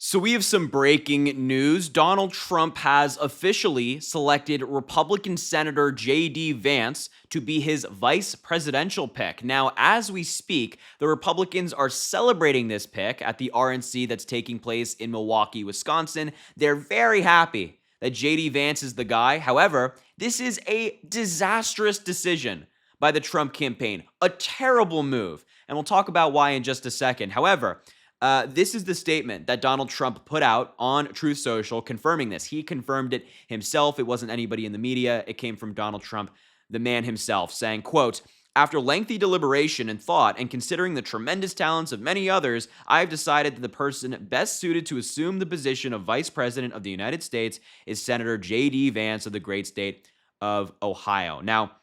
So we have some breaking news. Donald Trump has officially selected Republican Senator J.D. Vance to be his vice presidential pick. Now, as we speak, the Republicans are celebrating this pick at the RNC that's taking place in Milwaukee, Wisconsin. They're very happy that J.D. Vance is the guy. However, this is a disastrous decision by the Trump campaign, a terrible move. And we'll talk about why in just a second. However, this is the statement that Donald Trump put out on Truth Social confirming this. He confirmed it himself. It wasn't anybody in the media. It came from Donald Trump, the man himself, saying, quote, "After lengthy deliberation and thought and considering the tremendous talents of many others, I have decided that the person best suited to assume the position of Vice President of the United States is Senator J.D. Vance of the great state of Ohio." Now,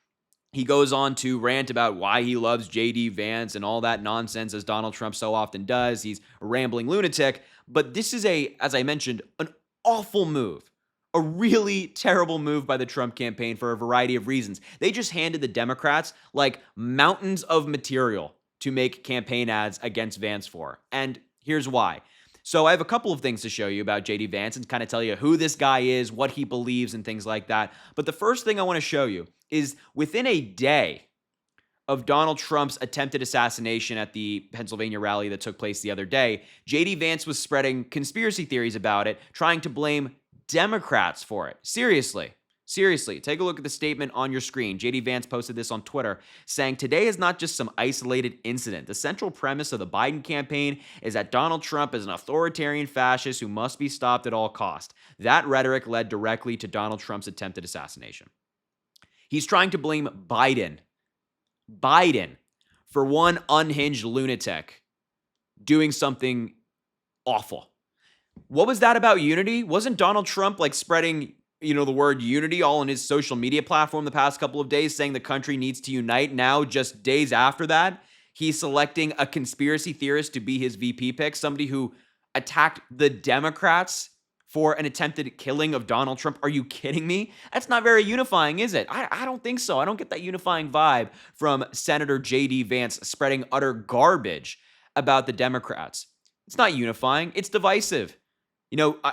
he goes on to rant about why he loves J.D. Vance and all that nonsense, as Donald Trump so often does. He's a rambling lunatic. But this is as I mentioned, an awful move. A really terrible move by the Trump campaign for a variety of reasons. They just handed the Democrats like mountains of material to make campaign ads against Vance for. And here's why. So I have a couple of things to show you about J.D. Vance and kind of tell you who this guy is, what he believes, and things like that. But the first thing I want to show you is within a day of Donald Trump's attempted assassination at the Pennsylvania rally that took place the other day, J.D. Vance was spreading conspiracy theories about it, trying to blame Democrats for it. Seriously, take a look at the statement on your screen. J.D. Vance posted this on Twitter, saying, "Today is not just some isolated incident. The central premise of the Biden campaign is that Donald Trump is an authoritarian fascist who must be stopped at all cost. That rhetoric led directly to Donald Trump's attempted assassination." He's trying to blame Biden for one unhinged lunatic doing something awful. What was that about unity? Wasn't Donald Trump like spreading the word unity all on his social media platform the past couple of days, saying the country needs to unite? Now, just days after that, he's selecting a conspiracy theorist to be his VP pick, somebody who attacked the Democrats for an attempted killing of Donald Trump. Are you kidding me? That's not very unifying, is it? I don't think so. I don't get that unifying vibe from Senator J.D. Vance spreading utter garbage about the Democrats. It's not unifying. It's divisive.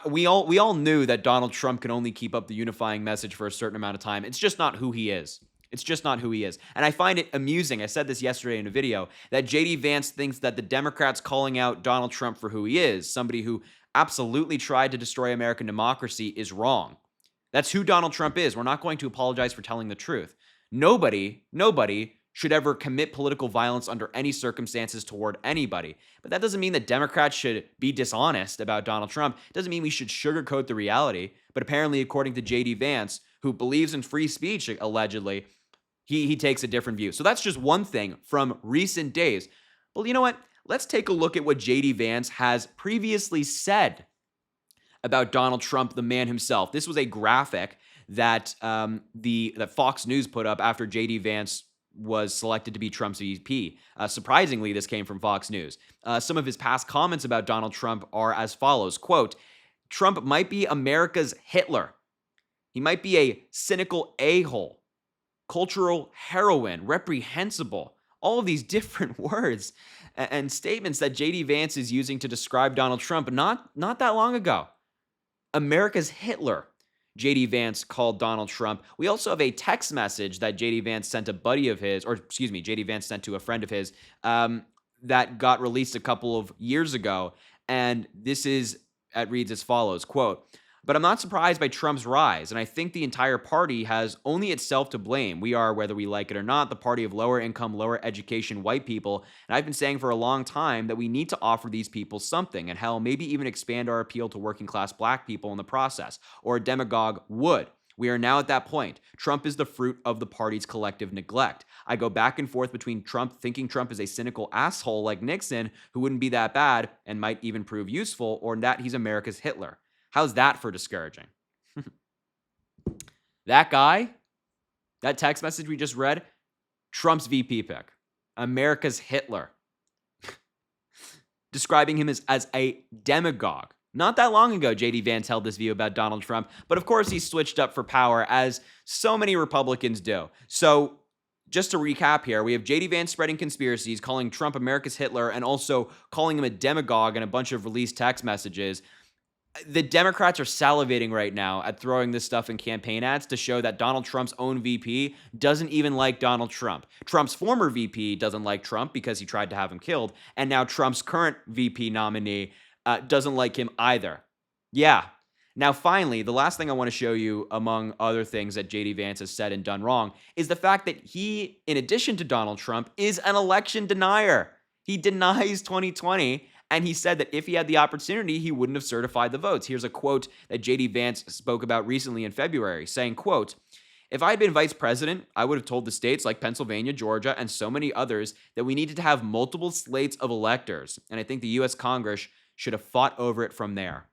We all knew that Donald Trump can only keep up the unifying message for a certain amount of time. It's just not who he is. It's just not who he is. And I find it amusing, I said this yesterday in a video, that J.D. Vance thinks that the Democrats calling out Donald Trump for who he is, somebody who absolutely tried to destroy American democracy, is wrong. That's who Donald Trump is. We're not going to apologize for telling the truth. Nobody should ever commit political violence under any circumstances toward anybody. But that doesn't mean that Democrats should be dishonest about Donald Trump. It doesn't mean we should sugarcoat the reality. But apparently, according to J.D. Vance, who believes in free speech, allegedly, he takes a different view. So that's just one thing from recent days. Well, you know what? Let's take a look at what J.D. Vance has previously said about Donald Trump, the man himself. This was a graphic that that Fox News put up after J.D. Vance was selected to be Trump's VP. Surprisingly, this came from Fox News. Some of his past comments about Donald Trump are as follows, quote, "Trump might be America's Hitler. He might be a cynical a-hole, cultural heroine, reprehensible." All of these different words and statements that J.D. Vance is using to describe Donald Trump not that long ago. America's Hitler, J.D. Vance called Donald Trump. We also have a text message that J.D. Vance sent a buddy of his, J.D. Vance sent to a friend of his, that got released a couple of years ago. And it reads as follows, quote, "But I'm not surprised by Trump's rise, and I think the entire party has only itself to blame. We are, whether we like it or not, the party of lower income, lower education white people, and I've been saying for a long time that we need to offer these people something, and hell, maybe even expand our appeal to working class black people in the process, or a demagogue would. We are now at that point. Trump is the fruit of the party's collective neglect. I go back and forth between thinking Trump is a cynical asshole like Nixon, who wouldn't be that bad and might even prove useful, or that he's America's Hitler. How's that for discouraging?" That guy, that text message we just read, Trump's VP pick, America's Hitler, describing him as a demagogue. Not that long ago, J.D. Vance held this view about Donald Trump, but of course he's switched up for power, as so many Republicans do. So just to recap here, we have J.D. Vance spreading conspiracies, calling Trump America's Hitler, and also calling him a demagogue in a bunch of released text messages. The Democrats are salivating right now at throwing this stuff in campaign ads to show that Donald Trump's own VP doesn't even like Donald Trump. Trump's former VP doesn't like Trump because he tried to have him killed. And now Trump's current VP nominee doesn't like him either. Yeah. Now, finally, the last thing I want to show you, among other things that JD Vance has said and done wrong, is the fact that he, in addition to Donald Trump, is an election denier. He denies 2020. And he said that if he had the opportunity, he wouldn't have certified the votes. Here's a quote that JD Vance spoke about recently in February, saying, quote, "If I had been vice president, I would have told the states like Pennsylvania, Georgia, and so many others that we needed to have multiple slates of electors. And I think the U.S. Congress should have fought over it from there."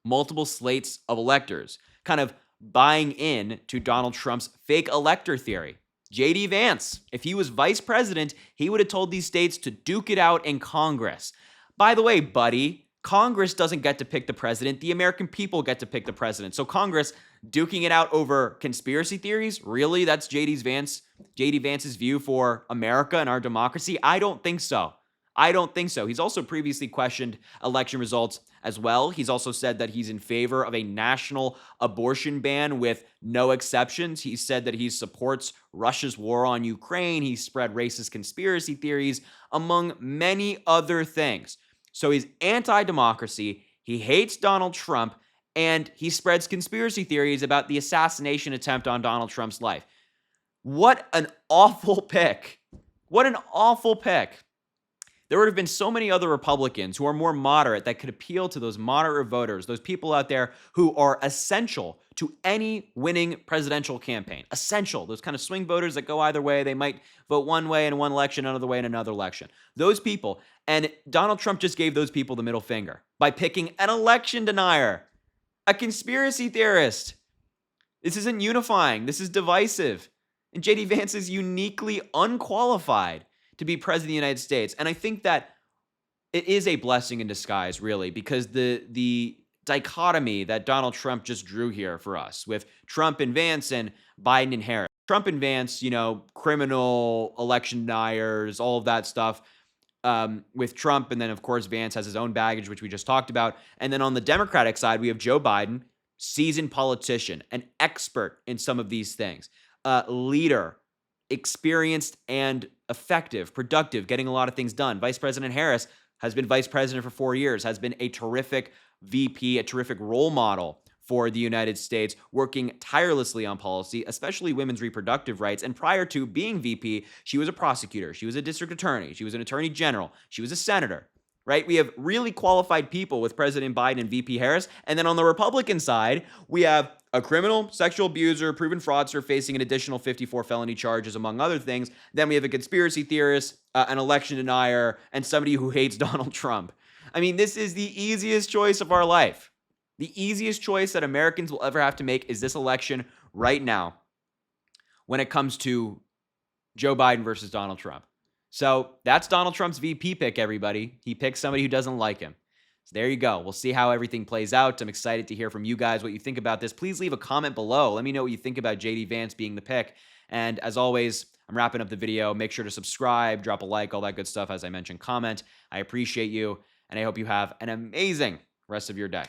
Multiple slates of electors, kind of buying in to Donald Trump's fake elector theory. JD Vance, if he was vice president, he would have told these states to duke it out in Congress. By the way, buddy, Congress doesn't get to pick the president. The American people get to pick the president. So Congress duking it out over conspiracy theories? Really? That's JD Vance's view for America and our democracy? I don't think so. I don't think so. He's also previously questioned election results as well. He's also said that he's in favor of a national abortion ban with no exceptions. He said that he supports Russia's war on Ukraine. He spread racist conspiracy theories, among many other things. So he's anti-democracy. He hates Donald Trump, and he spreads conspiracy theories about the assassination attempt on Donald Trump's life. What an awful pick. What an awful pick. There would have been so many other Republicans who are more moderate that could appeal to those moderate voters, those people out there who are essential to any winning presidential campaign. Essential. Those kind of swing voters that go either way. They might vote one way in one election, another way in another election. Those people. And Donald Trump just gave those people the middle finger by picking an election denier, a conspiracy theorist. This isn't unifying. This is divisive. And JD Vance is uniquely unqualified to be president of the United States. And I think that it is a blessing in disguise, really, because the dichotomy that Donald Trump just drew here for us with Trump and Vance and Biden and Harris. Trump and Vance, criminal election deniers, all of that stuff with Trump. And then, of course, Vance has his own baggage, which we just talked about. And then on the Democratic side, we have Joe Biden, seasoned politician, an expert in some of these things, leader, experienced and effective, productive, getting a lot of things done. Vice President Harris has been vice president for 4 years, has been a terrific VP, a terrific role model for the United States, working tirelessly on policy, especially women's reproductive rights. And prior to being VP, she was a prosecutor. She was a district attorney. She was an attorney general. She was a senator, right? We have really qualified people with President Biden and VP Harris. And then on the Republican side, we have a criminal, sexual abuser, proven fraudster facing an additional 54 felony charges, among other things. Then we have a conspiracy theorist, an election denier, and somebody who hates Donald Trump. I mean, this is the easiest choice of our life. The easiest choice that Americans will ever have to make is this election right now when it comes to Joe Biden versus Donald Trump. So that's Donald Trump's VP pick, everybody. He picks somebody who doesn't like him. So there you go. We'll see how everything plays out. I'm excited to hear from you guys what you think about this. Please leave a comment below. Let me know what you think about JD Vance being the pick. And as always, I'm wrapping up the video. Make sure to subscribe, drop a like, all that good stuff. As I mentioned, comment. I appreciate you, and I hope you have an amazing rest of your day.